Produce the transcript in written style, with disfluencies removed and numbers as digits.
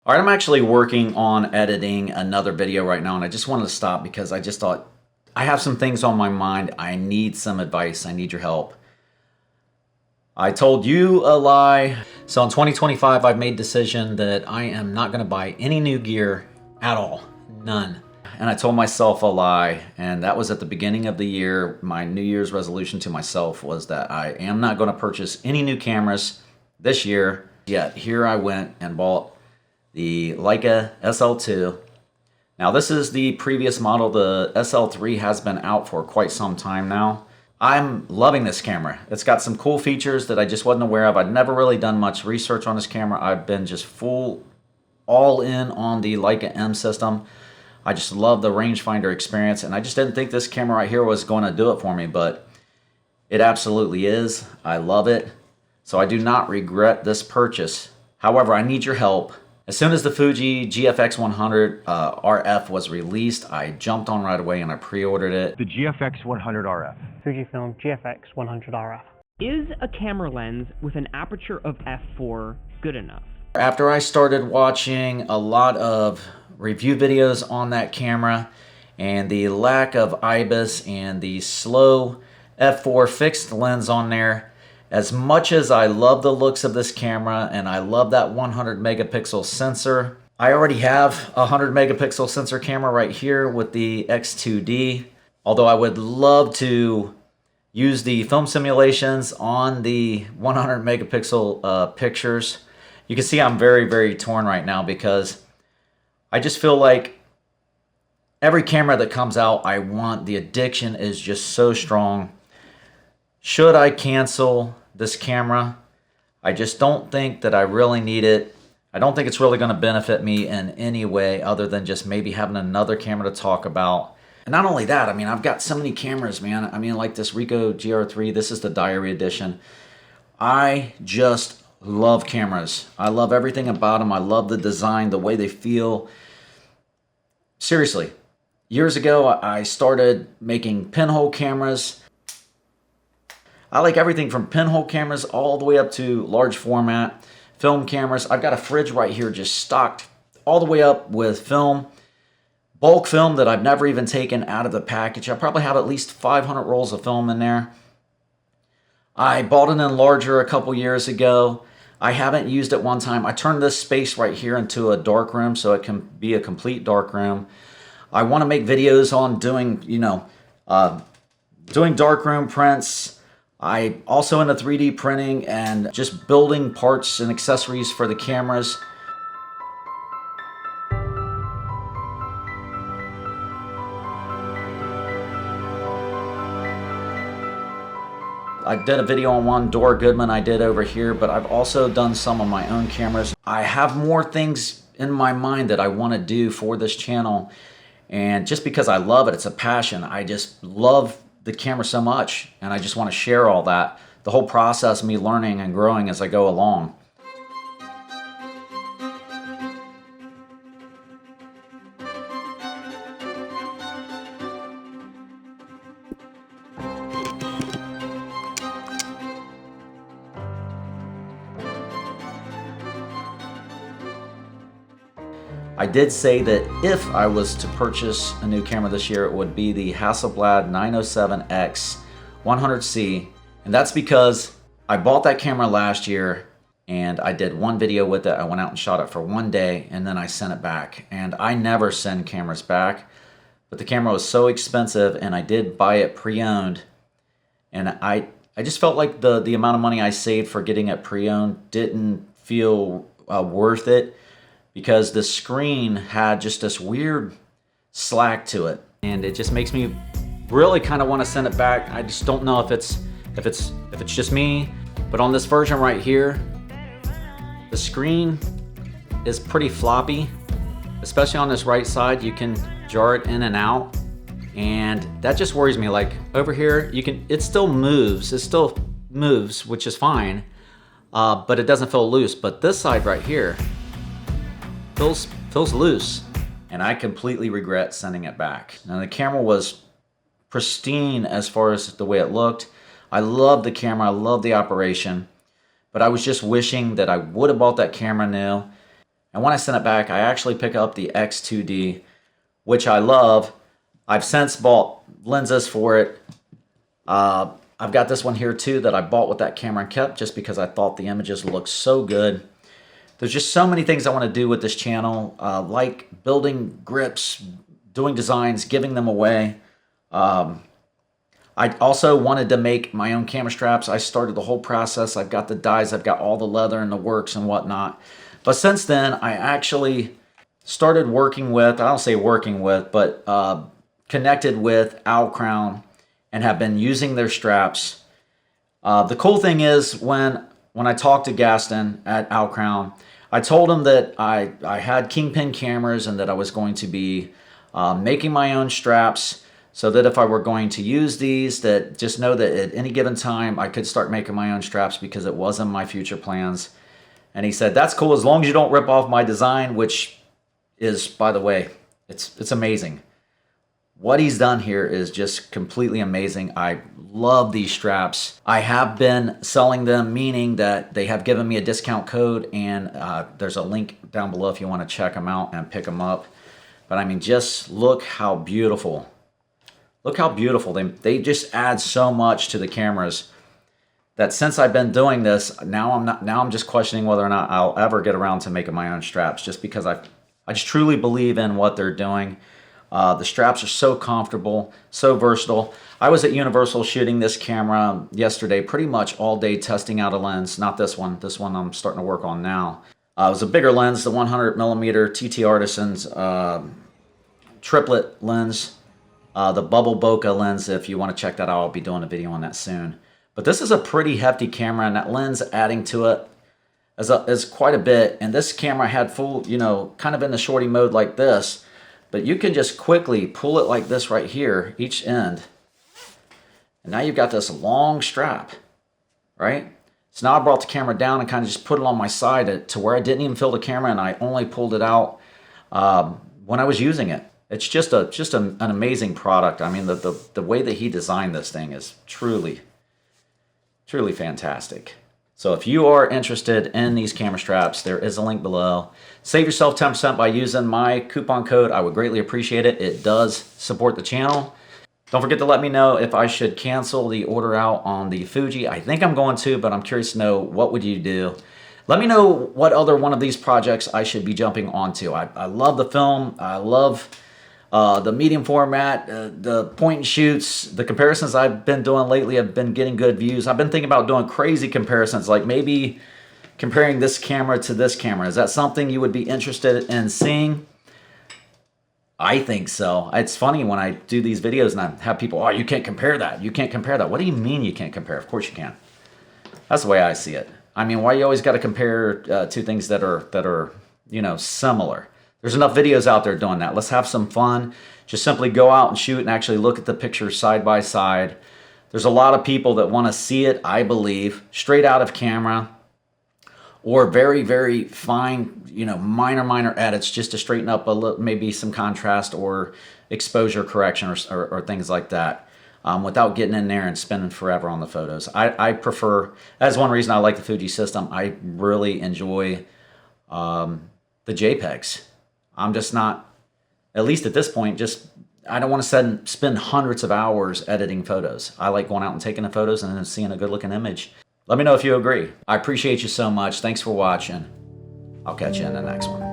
All right, I'm actually working on editing another video right now, and I just wanted to stop because I just thought I have some things on my mind. I need some advice. I need your help. I told you a lie. So in 2025, I've made a decision that I am not going to buy any new gear at all. None. And I told myself a lie, and that was at the beginning of the year. My New Year's resolution to myself was that I am not going to purchase any new cameras this year. Yet here I went and bought the Leica SL2. Now this is the previous model. The SL3 has been out for quite some time now. I'm loving this camera. It's got some cool features that I just wasn't aware of. I'd never really done much research on this camera. I've been just all in on the Leica M system. I just love the rangefinder experience, and I just didn't think this camera right here was going to do it for me, but it absolutely is. I love it. So I do not regret this purchase. However, I need your help. As soon as the Fuji GFX100RF was released, I jumped on right away and I pre-ordered it. The GFX100RF. Fujifilm GFX100RF. Is a camera lens with an aperture of f4 good enough? After I started watching a lot of review videos on that camera and the lack of IBIS and the slow f4 fixed lens on there, as much as I love the looks of this camera and I love that 100 megapixel sensor, I already have a 100 megapixel sensor camera right here with the X2D. Although I would love to use the film simulations on the 100 megapixel pictures. You can see I'm very, very torn right now because I just feel like every camera that comes out, I want. The addiction is just so strong. Should I cancel this camera? I just don't think that I really need it. I don't think it's really going to benefit me in any way other than just maybe having another camera to talk about. And not only that, I mean, I've got so many cameras, man. I mean, like this Ricoh GR3, this is the Diary Edition. I just love cameras. I love everything about them. I love the design, the way they feel. Seriously, years ago, I started making pinhole cameras. I like everything from pinhole cameras all the way up to large format film cameras. I've got a fridge right here just stocked all the way up with film. Bulk film that I've never even taken out of the package. I probably have at least 500 rolls of film in there. I bought an enlarger a couple years ago. I haven't used it one time. I turned this space right here into a dark room so it can be a complete dark room. I want to make videos on doing, doing dark room prints. I also into 3D printing and just building parts and accessories for the cameras. I did a video on one Dora Goodman I did over here, but I've also done some of my own cameras. I have more things in my mind that I want to do for this channel, and just because I love it, it's a passion. I just love the camera so much, and I just want to share all that. The whole process of me learning and growing as I go along. I did say that if I was to purchase a new camera this year, it would be the Hasselblad 907X 100C. And that's because I bought that camera last year and I did one video with it. I went out and shot it for one day and then I sent it back. And I never send cameras back, but the camera was so expensive and I did buy it pre-owned. And I just felt like the amount of money I saved for getting it pre-owned didn't feel worth it, because the screen had just this weird slack to it, and it just makes me really kind of want to send it back. I just don't know if it's just me, but on this version right here, the screen is pretty floppy, especially on this right side. You can jar it in and out, and that just worries me. Like over here, it still moves, which is fine, but it doesn't feel loose. But this side right here feels loose, and I completely regret sending it back. Now the camera was pristine as far as the way it looked. I love the camera, I love the operation, but I was just wishing that I would have bought that camera new. And when I sent it back, I actually pick up the X2D, which I love. I've since bought lenses for it. I've got this one here too that I bought with that camera and kept just because I thought the images looked so good. There's just so many things I want to do with this channel, like building grips, doing designs, giving them away. I also wanted to make my own camera straps. I started the whole process. I've got the dies, I've got all the leather and the works and whatnot. But since then, I actually started working with, I don't say working with, but connected with Owl Crown and have been using their straps. The cool thing is when I talked to Gaston at Owl Crown, I told him that I had Kingpin cameras and that I was going to be making my own straps so that if I were going to use these, that just know that at any given time I could start making my own straps because it was in my future plans. And he said, that's cool as long as you don't rip off my design, which is, by the way, it's amazing. What he's done here is just completely amazing. I love these straps. I have been selling them, meaning that they have given me a discount code, and there's a link down below if you want to check them out and pick them up. But I mean, just look how beautiful. Look how beautiful. They just add so much to the cameras that since I've been doing this, now I'm just questioning whether or not I'll ever get around to making my own straps, just because I just truly believe in what they're doing. The straps are so comfortable, so versatile. I was at Universal shooting this camera yesterday, pretty much all day testing out a lens. Not this one. This one I'm starting to work on now. It was a bigger lens, the 100mm TT Artisans triplet lens, the Bubble Bokeh lens. If you want to check that out, I'll be doing a video on that soon. But this is a pretty hefty camera, and that lens adding to it is quite a bit. And this camera had full, kind of in the shorty mode like this. But you can just quickly pull it like this right here, each end. And now you've got this long strap, right? So now I brought the camera down and kind of just put it on my side to where I didn't even fill the camera, and I only pulled it out when I was using it. It's just an amazing product. I mean, the way that he designed this thing is truly fantastic. So if you are interested in these camera straps, there is a link below. Save yourself 10% by using my coupon code. I would greatly appreciate it. It does support the channel. Don't forget to let me know if I should cancel the order out on the Fuji. I think I'm going to, but I'm curious to know, what would you do? Let me know what other one of these projects I should be jumping onto. I love the film. I love the medium format, the point and shoots. The comparisons I've been doing lately have been getting good views. I've been thinking about doing crazy comparisons, like maybe comparing this camera to this camera. Is that something you would be interested in seeing? I think so. It's funny when I do these videos and I have people, oh, you can't compare that. You can't compare that. What do you mean you can't compare? Of course you can. That's the way I see it. I mean, why you always got to compare two things that are similar? There's enough videos out there doing that. Let's have some fun. Just simply go out and shoot and actually look at the pictures side by side. There's a lot of people that want to see it, I believe, straight out of camera, or very, very fine, minor edits just to straighten up a little, maybe some contrast or exposure correction or things like that, without getting in there and spending forever on the photos. I prefer, that's one reason I like the Fuji system. I really enjoy the JPEGs. I'm just not, at least at this point, I don't want to spend hundreds of hours editing photos. I like going out and taking the photos and then seeing a good looking image. Let me know if you agree. I appreciate you so much. Thanks for watching. I'll catch you in the next one.